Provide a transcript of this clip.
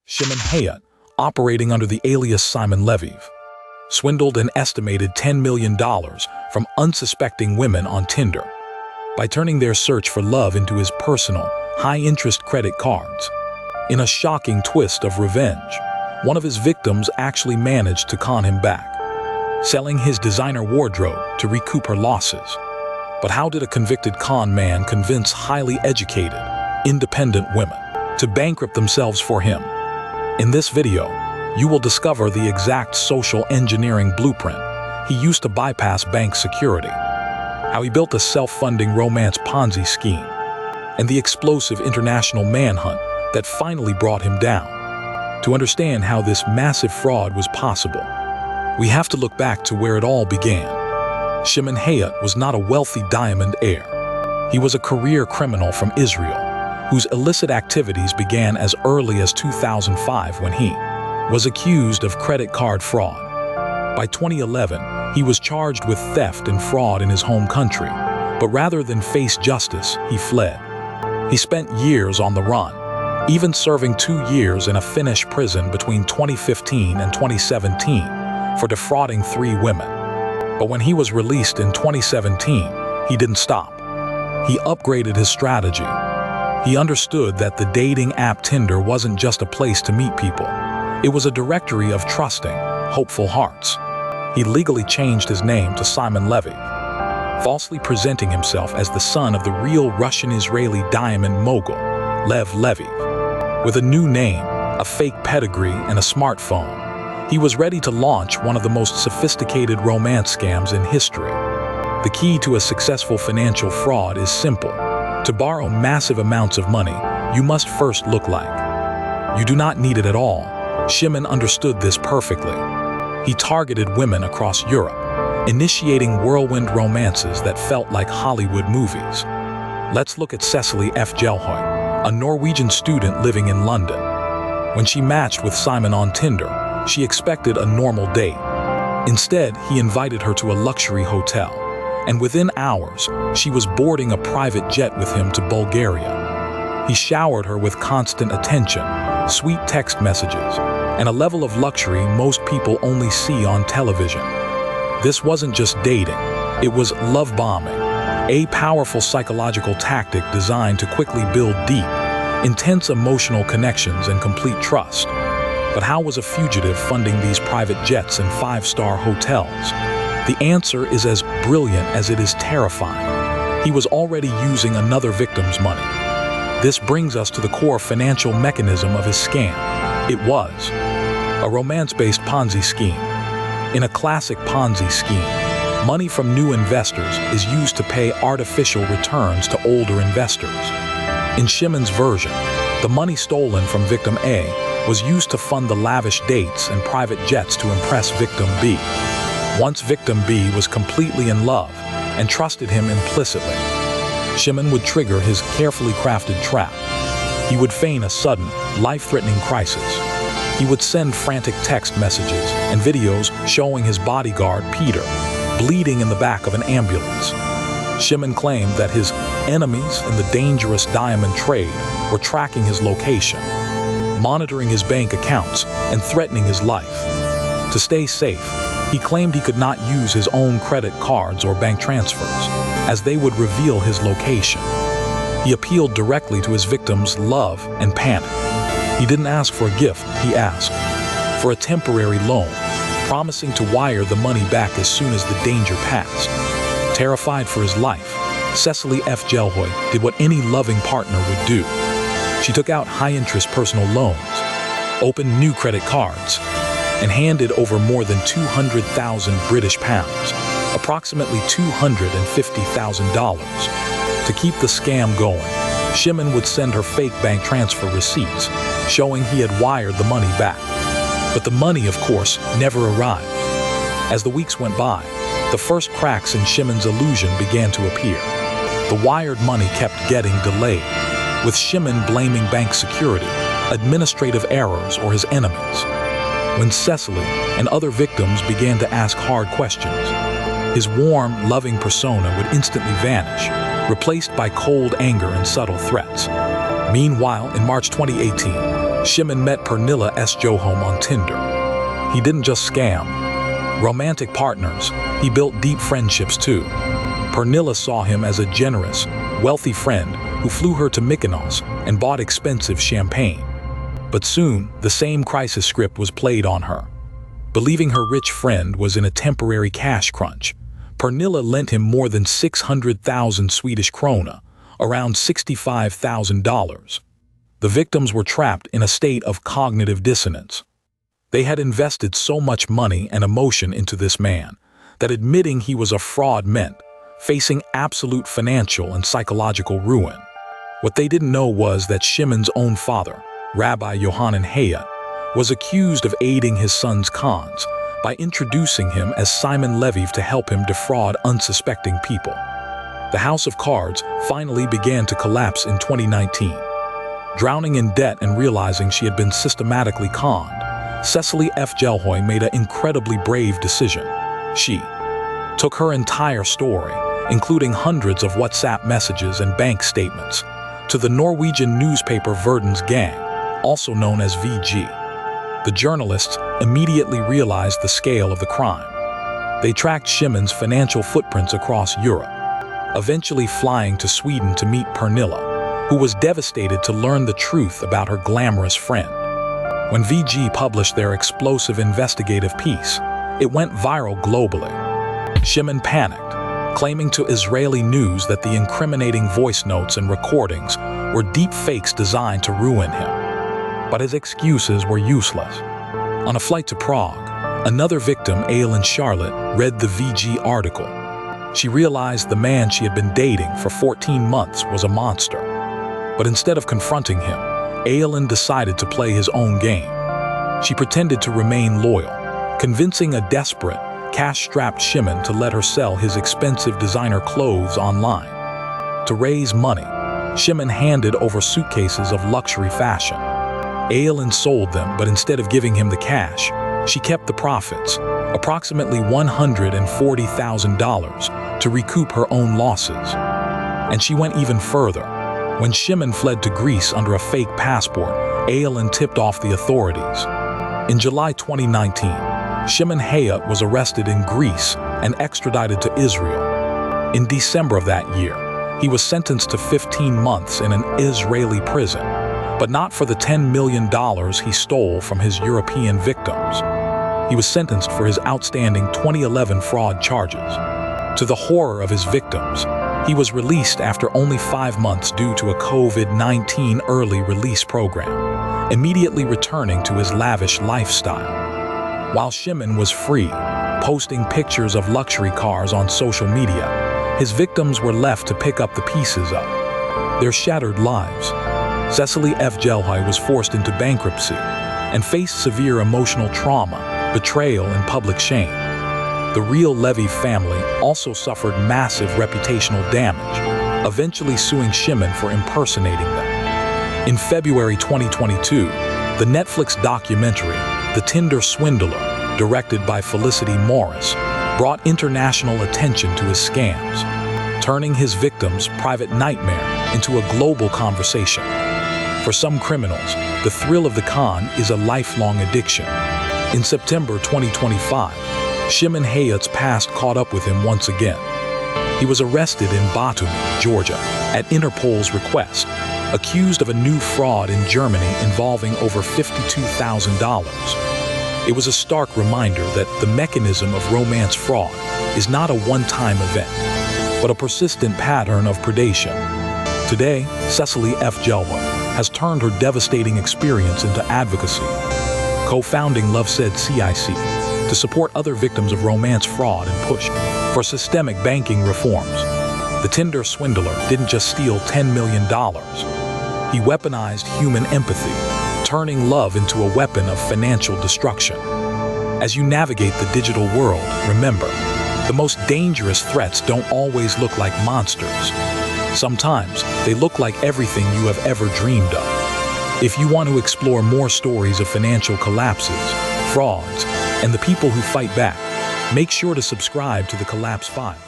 Shimon Hayut, operating under the alias Simon Leviev, swindled an estimated $10 million from unsuspecting women on Tinder by turning their search for love into his personal, high-interest credit cards. In a shocking twist of revenge, one of his victims actually managed to con him back, selling his designer wardrobe to recoup her losses. But how did a convicted con man convince highly educated, independent women to bankrupt themselves for him? In this video, you will discover the exact social engineering blueprint he used to bypass bank security, how he built a self-funding romance Ponzi scheme, and the explosive international manhunt that finally brought him down. To understand how this massive fraud was possible, we have to look back to where it all began. Shimon Hayut was not a wealthy diamond heir. He was a career criminal from Israel, whose illicit activities began as early as 2005 when he was accused of credit card fraud. By 2011, he was charged with theft and fraud in his home country, but rather than face justice, he fled. He spent years on the run, even serving 2 years in a Finnish prison between 2015 and 2017 for defrauding 3 women. But when he was released in 2017, he didn't stop. He upgraded his strategy. He understood that the dating app Tinder wasn't just a place to meet people. It was a directory of trusting, hopeful hearts. He legally changed his name to Simon Leviev, falsely presenting himself as the son of the real Russian-Israeli diamond mogul, Lev Leviev. With a new name, a fake pedigree, and a smartphone, he was ready to launch one of the most sophisticated romance scams in history. The key to a successful financial fraud is simple. To borrow massive amounts of money, you must first look like you do not need it at all. Shimon understood this perfectly. He targeted women across Europe, initiating whirlwind romances that felt like Hollywood movies. Let's look at Cecily F. Jelhoy, a Norwegian student living in London. When she matched with Simon on Tinder, she expected a normal date. Instead, he invited her to a luxury hotel, and within hours, she was boarding a private jet with him to Bulgaria. He showered her with constant attention, sweet text messages, and a level of luxury most people only see on television. This wasn't just dating, it was love bombing, a powerful psychological tactic designed to quickly build deep, intense emotional connections and complete trust. But how was a fugitive funding these private jets and 5-star hotels? The answer is as brilliant as it is terrifying. He was already using another victim's money. This brings us to the core financial mechanism of his scam. It was a romance-based Ponzi scheme. In a classic Ponzi scheme, money from new investors is used to pay artificial returns to older investors. In Shimon's version, the money stolen from victim A was used to fund the lavish dates and private jets to impress victim B. Once victim B was completely in love and trusted him implicitly, Shimon would trigger his carefully crafted trap. He would feign a sudden, life-threatening crisis. He would send frantic text messages and videos showing his bodyguard, Peter, bleeding in the back of an ambulance. Shimon claimed that his enemies in the dangerous diamond trade were tracking his location, monitoring his bank accounts, and threatening his life. To stay safe, he claimed he could not use his own credit cards or bank transfers, as they would reveal his location. He appealed directly to his victims' love and panic. He didn't ask for a gift, he asked for a temporary loan, promising to wire the money back as soon as the danger passed. Terrified for his life, Cecily F. Jelhoy did what any loving partner would do. She took out high-interest personal loans, opened new credit cards, and handed over more than 200,000 British pounds, approximately $250,000. To keep the scam going, Shimon would send her fake bank transfer receipts, showing he had wired the money back. But the money, of course, never arrived. As the weeks went by, the first cracks in Shimon's illusion began to appear. The wired money kept getting delayed, with Shimon blaming bank security, administrative errors, or his enemies. When Cecily and other victims began to ask hard questions, his warm, loving persona would instantly vanish, replaced by cold anger and subtle threats. Meanwhile, in March 2018, Shimon met Pernilla S. Johom on Tinder. He didn't just scam romantic partners, he built deep friendships too. Pernilla saw him as a generous, wealthy friend who flew her to Mykonos and bought expensive champagne. But soon, the same crisis script was played on her. Believing her rich friend was in a temporary cash crunch, Pernilla lent him more than 600,000 Swedish krona, around $65,000. The victims were trapped in a state of cognitive dissonance. They had invested so much money and emotion into this man that admitting he was a fraud meant facing absolute financial and psychological ruin. What they didn't know was that Shimon's own father, Rabbi Shimon Hayut, was accused of aiding his son's cons by introducing him as Simon Leviev to help him defraud unsuspecting people. The house of cards finally began to collapse in 2019. Drowning in debt and realizing she had been systematically conned, Cecily F. Jelhoy made an incredibly brave decision. She took her entire story, including hundreds of WhatsApp messages and bank statements, to the Norwegian newspaper Verdens Gang, also known as VG. The journalists immediately realized the scale of the crime. They tracked Shimon's financial footprints across Europe, eventually flying to Sweden to meet Pernilla, who was devastated to learn the truth about her glamorous friend. When VG published their explosive investigative piece, it went viral globally. Shimon panicked, claiming to Israeli news that the incriminating voice notes and recordings were deep fakes designed to ruin him. But his excuses were useless. On a flight to Prague, another victim, Aylin Charlotte, read the VG article. She realized the man she had been dating for 14 months was a monster. But instead of confronting him, Aylin decided to play his own game. She pretended to remain loyal, convincing a desperate, cash-strapped Shimon to let her sell his expensive designer clothes online. To raise money, Shimon handed over suitcases of luxury fashion. Aylin sold them, but instead of giving him the cash, she kept the profits, approximately $140,000, to recoup her own losses. And she went even further. When Shimon fled to Greece under a fake passport, Aylin tipped off the authorities. In July 2019, Shimon Hayut was arrested in Greece and extradited to Israel. In December of that year, he was sentenced to 15 months in an Israeli prison, but not for the $10 million he stole from his European victims. He was sentenced for his outstanding 2011 fraud charges. To the horror of his victims, he was released after only 5 months due to a COVID-19 early release program, immediately returning to his lavish lifestyle. While Shimon was free, posting pictures of luxury cars on social media, his victims were left to pick up the pieces of their shattered lives. Cecily F. Jelhoy was forced into bankruptcy and faced severe emotional trauma, betrayal, and public shame. The real Leviev family also suffered massive reputational damage, eventually suing Shimon for impersonating them. In February 2022, the Netflix documentary, The Tinder Swindler, directed by Felicity Morris, brought international attention to his scams, turning his victims' private nightmare into a global conversation. For some criminals, the thrill of the con is a lifelong addiction. In September 2025, Shimon Hayut's past caught up with him once again. He was arrested in Batumi, Georgia, at Interpol's request, accused of a new fraud in Germany involving over $52,000. It was a stark reminder that the mechanism of romance fraud is not a one-time event, but a persistent pattern of predation. Today, Cecily F. Jelhoy has turned her devastating experience into advocacy, co-founding Love Said CIC, to support other victims of romance fraud and push for systemic banking reforms. The Tinder Swindler didn't just steal $10 million. He weaponized human empathy, turning love into a weapon of financial destruction. As you navigate the digital world, remember, the most dangerous threats don't always look like monsters. Sometimes they look like everything you have ever dreamed of. If you want to explore more stories of financial collapses, frauds, and the people who fight back, make sure to subscribe to the Collapse File.